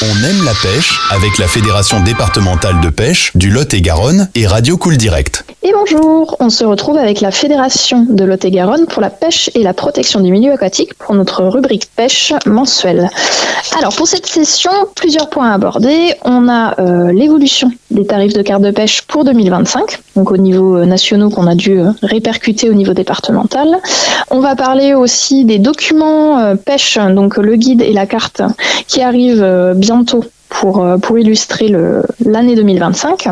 On aime la pêche avec la Fédération départementale de pêche du Lot-et-Garonne et Radio Cool Direct. Et bonjour, on se retrouve avec la Fédération de Lot-et-Garonne pour la pêche et la protection du milieu aquatique pour notre rubrique pêche mensuelle. Alors pour cette session, plusieurs points à aborder. On a l'évolution des tarifs de carte de pêche pour 2025, donc au niveau national qu'on a dû répercuter au niveau départemental. On va parler aussi des documents pêche, donc le guide et la carte qui arrivent bientôt pour illustrer l'année 2025.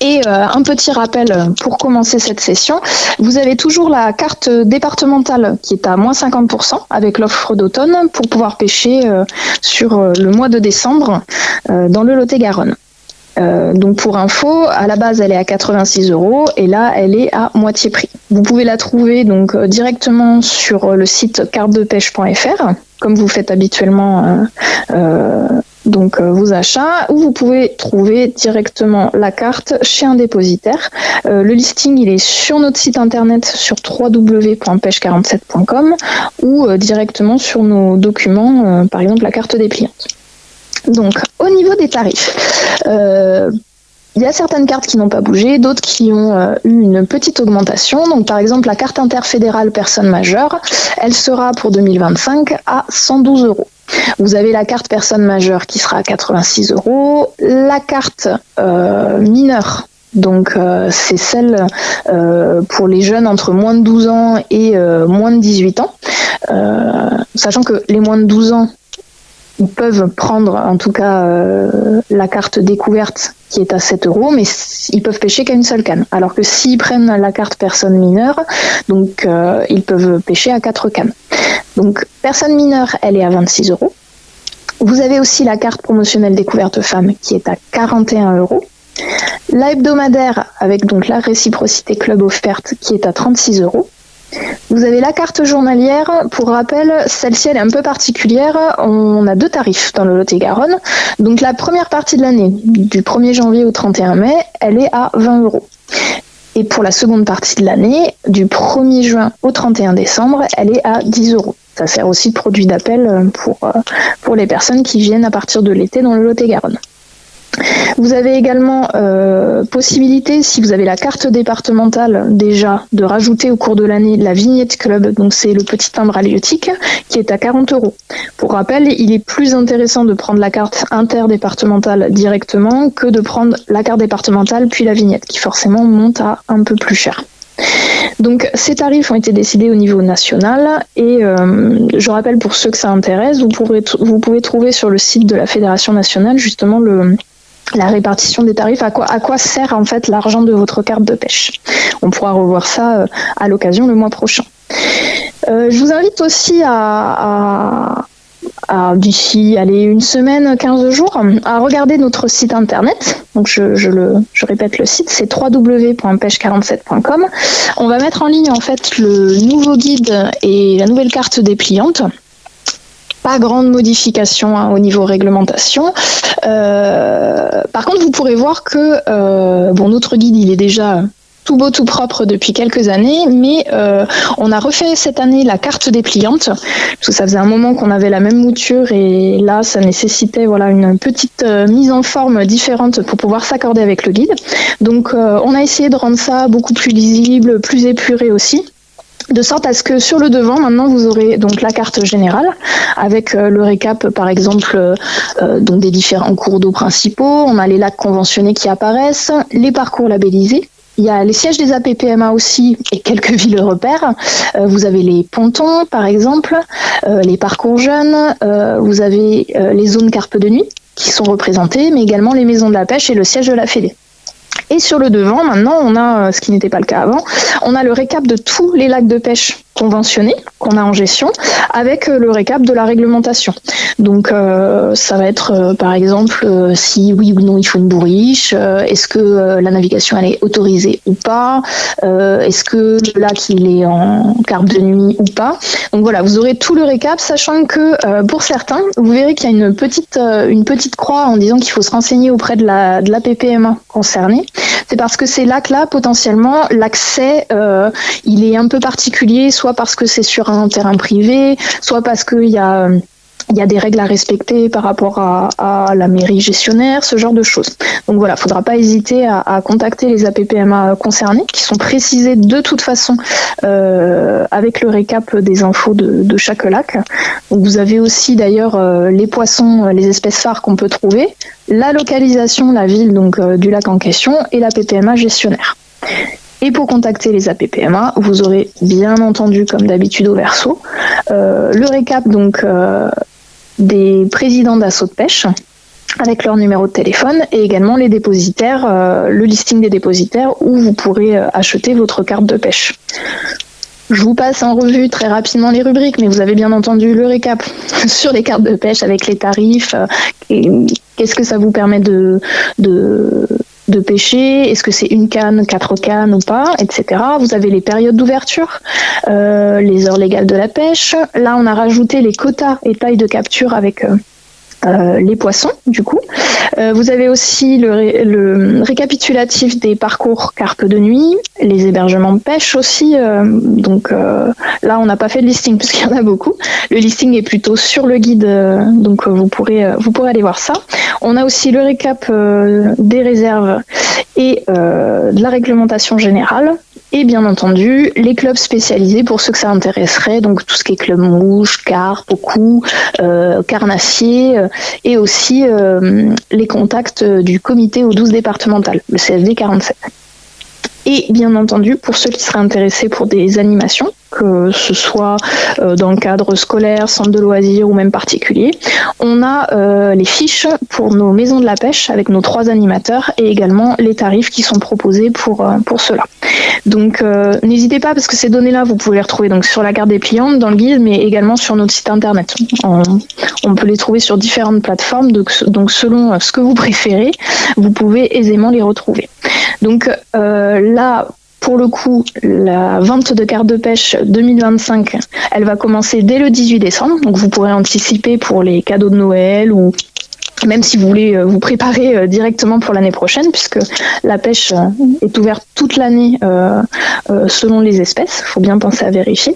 Et un petit rappel pour commencer cette session, vous avez toujours la carte départementale qui est à moins 50% avec l'offre d'automne pour pouvoir pêcher sur le mois de décembre dans le Lot-et-Garonne. Donc pour info, à la base elle est à 86 € et là elle est à moitié prix. Vous pouvez la trouver donc directement sur le site cartedepêche.fr comme vous faites habituellement vos achats, ou vous pouvez trouver directement la carte chez un dépositaire. Le listing il est sur notre site internet sur www.pêche47.com ou directement sur nos documents, par exemple la carte dépliante. Donc, au niveau des tarifs, il y a certaines cartes qui n'ont pas bougé, d'autres qui ont eu une petite augmentation. Donc, par exemple, la carte interfédérale personne majeure, elle sera pour 2025 à 112 €. Vous avez la carte personne majeure qui sera à 86 €. La carte mineure, donc c'est celle pour les jeunes entre moins de 12 ans et moins de 18 ans. Sachant que les moins de 12 ans, ils peuvent prendre en tout cas la carte découverte qui est à 7 €, mais ils peuvent pêcher qu'à une seule canne. Alors que s'ils prennent la carte personne mineure, donc ils peuvent pêcher à 4 cannes. Donc personne mineure, elle est à 26 €. Vous avez aussi la carte promotionnelle découverte femme qui est à 41 €. La hebdomadaire avec donc la réciprocité club offerte qui est à 36 €. Vous avez la carte journalière. Pour rappel, celle-ci elle est un peu particulière. On a deux tarifs dans le Lot-et-Garonne. Donc la première partie de l'année, du 1er janvier au 31 mai, elle est à 20 €. Et pour la seconde partie de l'année, du 1er juin au 31 décembre, elle est à 10 €. Ça sert aussi de produit d'appel pour les personnes qui viennent à partir de l'été dans le Lot-et-Garonne. Vous avez également possibilité, si vous avez la carte départementale déjà, de rajouter au cours de l'année la vignette club, donc c'est le petit timbre halieutique qui est à 40 €. Pour rappel, il est plus intéressant de prendre la carte interdépartementale directement que de prendre la carte départementale puis la vignette qui forcément monte à un peu plus cher. Donc ces tarifs ont été décidés au niveau national et je rappelle pour ceux que ça intéresse, vous pouvez trouver sur le site de la Fédération nationale justement la répartition des tarifs, à quoi sert en fait l'argent de votre carte de pêche. On pourra revoir ça à l'occasion le mois prochain. Je vous invite aussi à d'ici une semaine, 15 jours, à regarder notre site internet. Donc je répète le site, c'est www.pêche47.com. On va mettre en ligne en fait le nouveau guide et la nouvelle carte dépliante. Pas grande modification au niveau réglementation. Par contre, vous pourrez voir que notre guide, il est déjà tout beau, tout propre depuis quelques années, mais on a refait cette année la carte dépliante, parce que ça faisait un moment qu'on avait la même mouture et là, ça nécessitait une petite mise en forme différente pour pouvoir s'accorder avec le guide. Donc, on a essayé de rendre ça beaucoup plus lisible, plus épuré aussi. De sorte à ce que sur le devant, maintenant, vous aurez donc la carte générale avec le récap, par exemple, donc des différents cours d'eau principaux. On a les lacs conventionnés qui apparaissent, les parcours labellisés. Il y a les sièges des APPMA aussi et quelques villes repères. Vous avez les pontons, par exemple, les parcours jeunes. Vous avez les zones carpe de nuit qui sont représentées, mais également les maisons de la pêche et le siège de la Fédé. Et sur le devant, maintenant, on a, ce qui n'était pas le cas avant, on a le récap de tous les lacs de pêche conventionnés qu'on a en gestion, avec le récap de la réglementation. Donc, ça va être, par exemple, si oui ou non il faut une bourriche, est-ce que la navigation elle est autorisée ou pas, est-ce que le lac il est en carpe de nuit ou pas. Donc voilà, vous aurez tout le récap, sachant que pour certains, vous verrez qu'il y a une petite croix en disant qu'il faut se renseigner auprès de la PPMA concernée. C'est parce que ces lacs-là, potentiellement, l'accès, il est un peu particulier, soit parce que c'est sur un terrain privé, soit parce qu'il y a il y a des règles à respecter par rapport à la mairie gestionnaire, ce genre de choses. Donc voilà, il ne faudra pas hésiter à contacter les APPMA concernés, qui sont précisés de toute façon avec le récap des infos de chaque lac. Donc vous avez aussi d'ailleurs les poissons, les espèces phares qu'on peut trouver, la localisation, la ville donc du lac en question et l'APPMA gestionnaire. Et pour contacter les APPMA, vous aurez bien entendu, comme d'habitude au verso, le récap donc des présidents d'assauts de pêche avec leur numéro de téléphone et également les dépositaires, le listing des dépositaires où vous pourrez acheter votre carte de pêche. Je vous passe en revue très rapidement les rubriques, mais vous avez bien entendu le récap sur les cartes de pêche avec les tarifs, et qu'est-ce que ça vous permet de pêcher, est-ce que c'est une canne, 4 cannes ou pas, etc. Vous avez les périodes d'ouverture, les heures légales de la pêche. Là, on a rajouté les quotas et tailles de capture avec les poissons, du coup. Vous avez aussi le récapitulatif des parcours carpe de nuit, les hébergements de pêche aussi. Donc là, on n'a pas fait de listing puisqu'il y en a beaucoup. Le listing est plutôt sur le guide, donc vous pourrez aller voir ça. On a aussi le récap des réserves et de la réglementation générale. Et bien entendu, les clubs spécialisés pour ceux que ça intéresserait, donc tout ce qui est club mouche, carpe, au cou, carnassier, et aussi les contacts du comité aux 12 départementales, le CSD 47. Et bien entendu, pour ceux qui seraient intéressés pour des animations, que ce soit dans le cadre scolaire, centre de loisirs ou même particulier, on a les fiches pour nos maisons de la pêche avec nos 3 animateurs et également les tarifs qui sont proposés pour cela. Donc n'hésitez pas parce que ces données-là, vous pouvez les retrouver donc sur la carte dépliante, dans le guide, mais également sur notre site internet. On peut les trouver sur différentes plateformes, donc selon ce que vous préférez, vous pouvez aisément les retrouver. Donc là, pour le coup, la vente de cartes de pêche 2025, elle va commencer dès le 18 décembre. Donc vous pourrez anticiper pour les cadeaux de Noël ou même si vous voulez vous préparer directement pour l'année prochaine, puisque la pêche est ouverte toute l'année selon les espèces. Il faut bien penser à vérifier.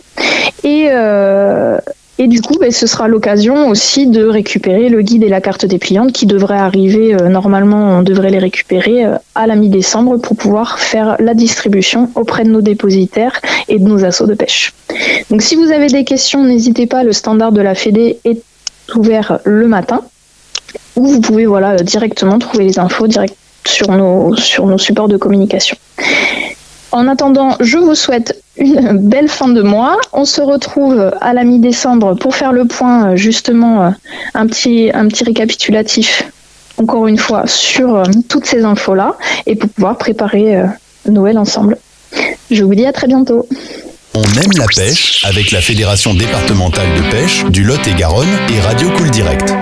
Et du coup, ce sera l'occasion aussi de récupérer le guide et la carte dépliante qui devraient arriver, normalement, on devrait les récupérer à la mi-décembre pour pouvoir faire la distribution auprès de nos dépositaires et de nos assos de pêche. Donc si vous avez des questions, n'hésitez pas, le standard de la Fédé est ouvert le matin, où vous pouvez directement trouver les infos direct sur nos supports de communication. En attendant, je vous souhaite une belle fin de mois. On se retrouve à la mi-décembre pour faire le point, justement, un petit récapitulatif, encore une fois, sur toutes ces infos-là et pour pouvoir préparer Noël ensemble. Je vous dis à très bientôt. On aime la pêche avec la Fédération départementale de pêche du Lot-et-Garonne et Radio Cool Direct.